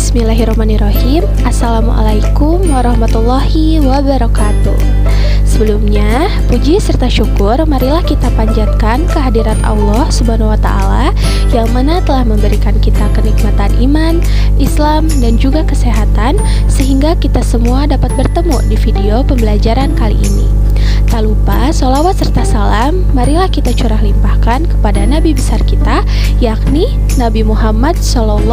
Bismillahirrahmanirrahim. Assalamualaikum warahmatullahi wabarakatuh. Sebelumnya, puji serta syukur marilah kita panjatkan kehadirat Allah Subhanahu wa Ta'ala yang mana telah memberikan kita kenikmatan iman, Islam, dan juga kesehatan sehingga kita semua dapat bertemu di video pembelajaran kali ini. Tak lupa sholawat serta salam marilah kita curah limpahkan kepada Nabi besar kita, yakni Nabi Muhammad SAW.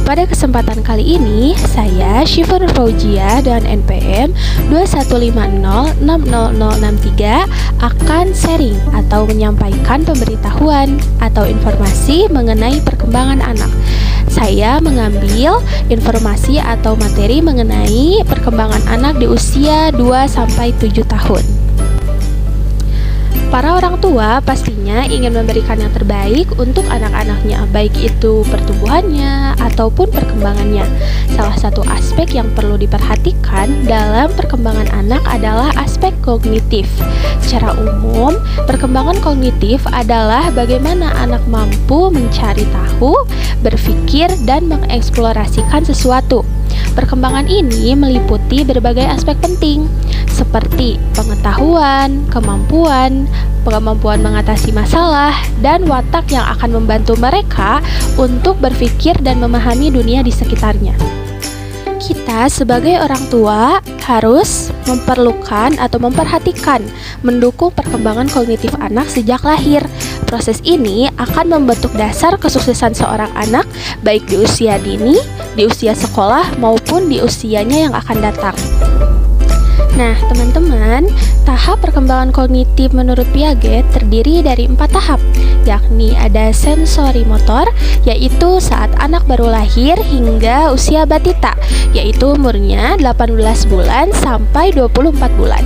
Pada kesempatan kali ini, saya Syifa Nur Fauzia dengan NPM 21506063 akan sharing atau menyampaikan pemberitahuan atau informasi mengenai perkembangan anak. Saya mengambil informasi atau materi mengenai perkembangan anak di usia 2-7 tahun. Para orang tua pastinya ingin memberikan yang terbaik untuk anak-anaknya, baik itu pertumbuhannya ataupun perkembangannya. Salah satu aspek yang perlu diperhatikan dalam perkembangan anak adalah aspek kognitif. Secara umum, perkembangan kognitif adalah bagaimana anak mampu mencari tahu, berpikir, dan mengeksplorasikan sesuatu. Perkembangan ini meliputi berbagai aspek penting seperti pengetahuan, kemampuan mengatasi masalah, dan watak yang akan membantu mereka untuk berpikir dan memahami dunia di sekitarnya. Kita sebagai orang tua harus memerlukan atau memperhatikan mendukung perkembangan kognitif anak sejak lahir. Proses ini akan membentuk dasar kesuksesan seorang anak baik di usia dini, di usia sekolah, maupun di usianya yang akan datang. Nah, teman-teman, tahap perkembangan kognitif menurut Piaget terdiri dari 4 tahap, yakni ada sensori motor, yaitu saat anak baru lahir hingga usia batita, yaitu umurnya 18 bulan sampai 24 bulan.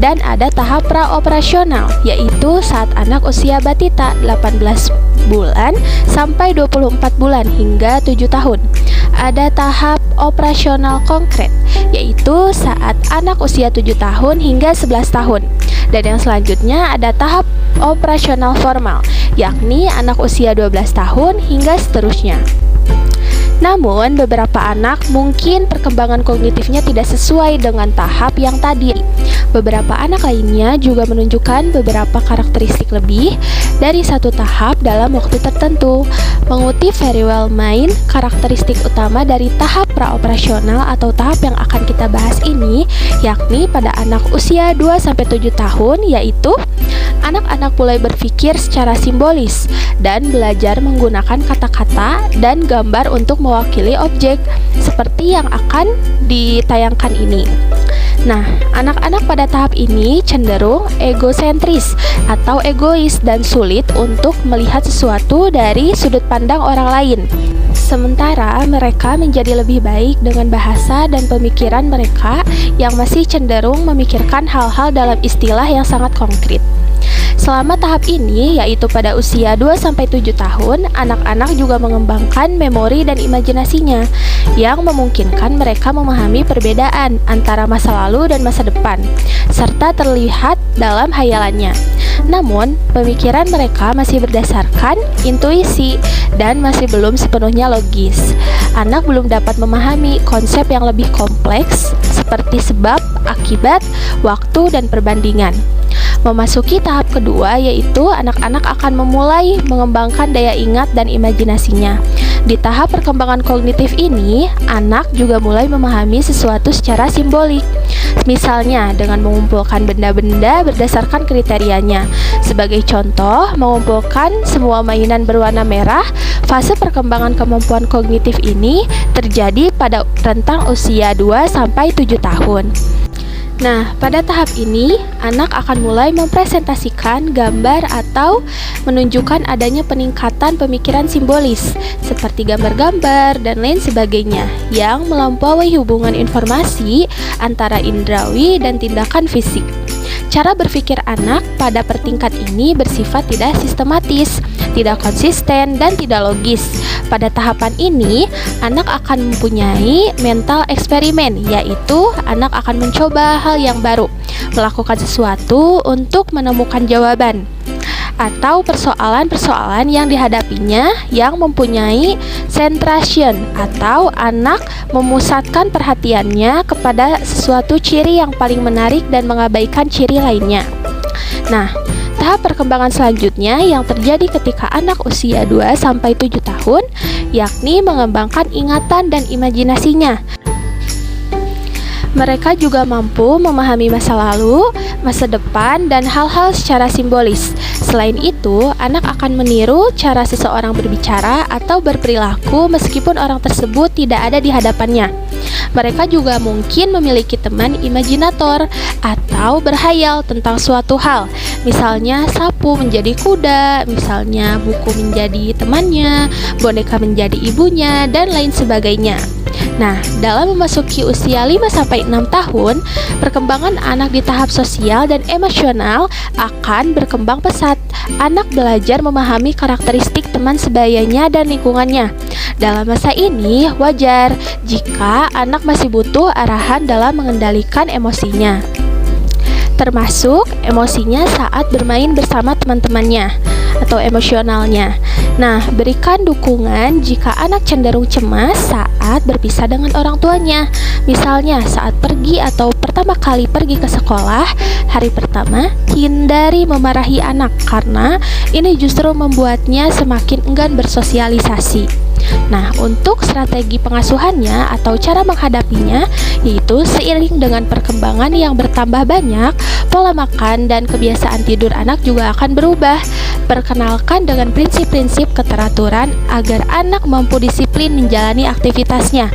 Dan ada tahap praoperasional, yaitu saat anak usia batita 18 bulan sampai 24 bulan hingga 7 tahun. Ada tahap operasional konkret, yaitu saat anak usia 7 tahun hingga 11 tahun. Dan yang selanjutnya ada tahap operasional formal, yakni anak usia 12 tahun hingga seterusnya. Namun, beberapa anak mungkin perkembangan kognitifnya tidak sesuai dengan tahap yang tadi. Beberapa anak lainnya juga menunjukkan beberapa karakteristik lebih dari satu tahap dalam waktu tertentu. Mengutip Very Well Mind, karakteristik utama dari tahap praoperasional atau tahap yang akan kita bahas ini, yakni pada anak usia 2-7 tahun, yaitu anak-anak mulai berpikir secara simbolis dan belajar menggunakan kata-kata dan gambar untuk mewakili objek seperti yang akan ditayangkan ini. Nah, anak-anak pada tahap ini cenderung egosentris atau egois dan sulit untuk melihat sesuatu dari sudut pandang orang lain. Sementara mereka menjadi lebih baik dengan bahasa dan pemikiran mereka yang masih cenderung memikirkan hal-hal dalam istilah yang sangat konkret. Selama tahap ini, yaitu pada usia 2-7 tahun, anak-anak juga mengembangkan memori dan imajinasinya yang memungkinkan mereka memahami perbedaan antara masa lalu dan masa depan, serta terlihat dalam hayalannya. Namun, pemikiran mereka masih berdasarkan intuisi dan masih belum sepenuhnya logis. Anak belum dapat memahami konsep yang lebih kompleks seperti sebab, akibat, waktu, dan perbandingan. Memasuki tahap kedua, yaitu anak-anak akan memulai mengembangkan daya ingat dan imajinasinya. Di tahap perkembangan kognitif ini, anak juga mulai memahami sesuatu secara simbolik. Misalnya, dengan mengumpulkan benda-benda berdasarkan kriterianya. Sebagai contoh, mengumpulkan semua mainan berwarna merah. Fase perkembangan kemampuan kognitif ini terjadi pada rentang usia 2-7 tahun. Nah, pada tahap ini, anak akan mulai mempresentasikan gambar atau menunjukkan adanya peningkatan pemikiran simbolis, seperti gambar-gambar dan lain sebagainya, yang melampaui hubungan informasi antara indrawi dan tindakan fisik. Cara berpikir anak pada pertingkat ini bersifat tidak sistematis, tidak konsisten, dan tidak logis. Pada tahapan ini, anak akan mempunyai mental eksperimen, yaitu anak akan mencoba hal yang baru, melakukan sesuatu untuk menemukan jawaban. atau persoalan-persoalan yang dihadapinya yang mempunyai centration atau anak memusatkan perhatiannya kepada sesuatu ciri yang paling menarik dan mengabaikan ciri lainnya. Nah, tahap perkembangan selanjutnya yang terjadi ketika anak usia 2-7 tahun, yakni mengembangkan ingatan dan imajinasinya. Mereka juga mampu memahami masa lalu, masa depan, dan hal-hal secara simbolis. Selain itu, anak akan meniru cara seseorang berbicara atau berperilaku meskipun orang tersebut tidak ada di hadapannya. Mereka juga mungkin memiliki teman imajinator atau berhayal tentang suatu hal. Misalnya sapu menjadi kuda, misalnya buku menjadi temannya, boneka menjadi ibunya, dan lain sebagainya. Nah, dalam memasuki usia 5-6 tahun, perkembangan anak di tahap sosial dan emosional akan berkembang pesat. Anak belajar memahami karakteristik teman sebayanya dan lingkungannya. Dalam masa ini, wajar jika anak masih butuh arahan dalam mengendalikan emosinya, termasuk emosinya saat bermain bersama teman-temannya atau emosionalnya. Nah, berikan dukungan jika anak cenderung cemas saat berpisah dengan orang tuanya. Misalnya saat pergi atau pertama kali pergi ke sekolah, hari pertama, hindari memarahi anak karena ini justru membuatnya semakin enggan bersosialisasi. Nah, untuk strategi pengasuhannya atau cara menghadapinya, yaitu seiring dengan perkembangan yang bertambah banyak, pola makan dan kebiasaan tidur anak juga akan berubah. Perkenalkan dengan prinsip-prinsip keteraturan agar anak mampu disiplin menjalani aktivitasnya.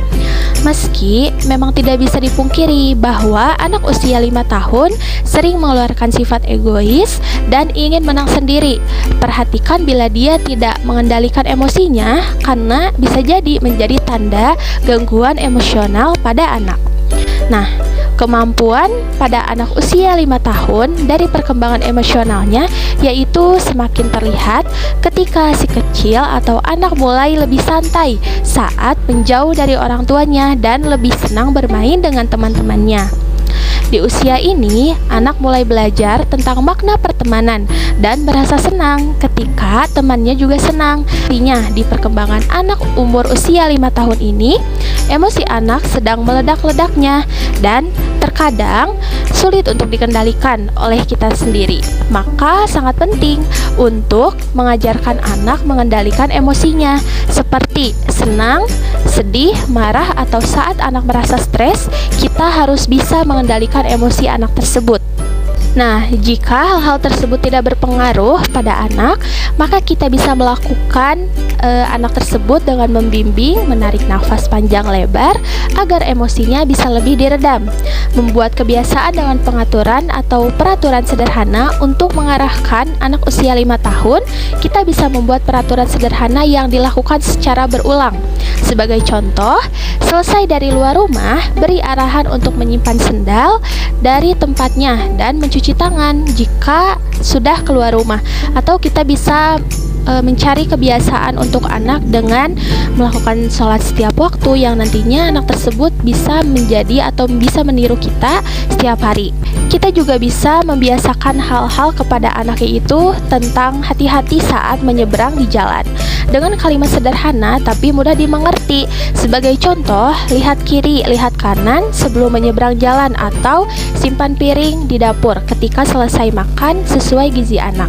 Meski memang tidak bisa dipungkiri bahwa anak usia 5 tahun sering mengeluarkan sifat egois dan ingin menang sendiri. Perhatikan bila dia tidak mengendalikan emosinya karena bisa jadi menjadi tanda gangguan emosional pada anak. Nah, kemampuan pada anak usia 5 tahun dari perkembangan emosionalnya yaitu semakin terlihat ketika si kecil atau anak mulai lebih santai saat menjauh dari orang tuanya dan lebih senang bermain dengan teman-temannya. Di usia ini, anak mulai belajar tentang makna pertemanan dan merasa senang ketika temannya juga senang. Artinya, di perkembangan anak umur usia 5 tahun ini, emosi anak sedang meledak-ledaknya dan terkadang sulit untuk dikendalikan oleh kita sendiri. Maka sangat penting untuk mengajarkan anak mengendalikan emosinya seperti senang, sedih, marah, atau saat anak merasa stres, kita harus bisa mengendalikan emosi anak tersebut. Nah, jika hal-hal tersebut tidak berpengaruh pada anak, maka kita bisa melakukan anak tersebut dengan membimbing, menarik nafas panjang lebar agar emosinya bisa lebih diredam. Membuat kebiasaan dengan pengaturan atau peraturan sederhana untuk mengarahkan anak usia 5 tahun, kita bisa membuat peraturan sederhana yang dilakukan secara berulang. Sebagai contoh, selesai dari luar rumah, beri arahan untuk menyimpan sendal dari tempatnya dan mencuci tangan jika sudah keluar rumah. Atau kita bisa mencari kebiasaan untuk anak dengan melakukan sholat setiap waktu yang nantinya anak tersebut bisa menjadi atau bisa meniru kita setiap hari. Kita juga bisa membiasakan hal-hal kepada anak itu tentang hati-hati saat menyeberang di jalan dengan kalimat sederhana tapi mudah dimengerti. Sebagai contoh, lihat kiri, lihat kanan sebelum menyeberang jalan, atau simpan piring di dapur ketika selesai makan sesuai gizi anak.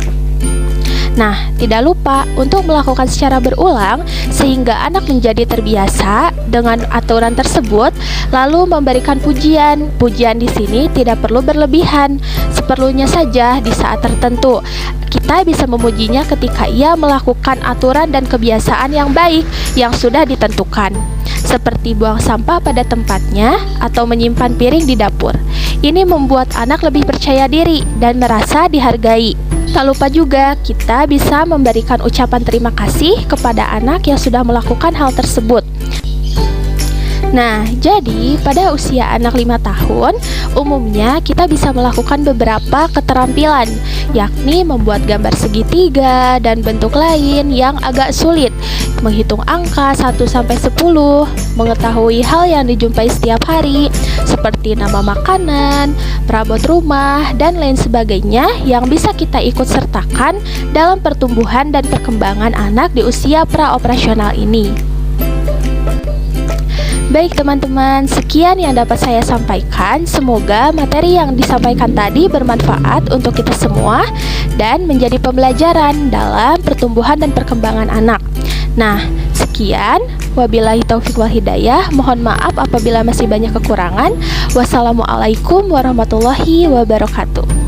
Nah, tidak lupa untuk melakukan secara berulang sehingga anak menjadi terbiasa dengan aturan tersebut, lalu memberikan pujian. Pujian di sini tidak perlu berlebihan, seperlunya saja di saat tertentu. Kita bisa memujinya ketika ia melakukan aturan dan kebiasaan yang baik yang sudah ditentukan, seperti buang sampah pada tempatnya atau menyimpan piring di dapur. Ini membuat anak lebih percaya diri dan merasa dihargai. Tak lupa juga kita bisa memberikan ucapan terima kasih kepada anak yang sudah melakukan hal tersebut. Nah, jadi pada usia anak 5 tahun, umumnya kita bisa melakukan beberapa keterampilan, yakni membuat gambar segitiga dan bentuk lain yang agak sulit, menghitung angka 1 sampai 10, mengetahui hal yang dijumpai setiap hari, seperti nama makanan, perabot rumah, dan lain sebagainya yang bisa kita ikut sertakan dalam pertumbuhan dan perkembangan anak di usia praoperasional ini. Baik teman-teman, sekian yang dapat saya sampaikan. Semoga materi yang disampaikan tadi bermanfaat untuk kita semua dan menjadi pembelajaran dalam pertumbuhan dan perkembangan anak. Nah, sekian. Wabillahi taufiq wal hidayah. Mohon maaf apabila masih banyak kekurangan. Wassalamualaikum warahmatullahi wabarakatuh.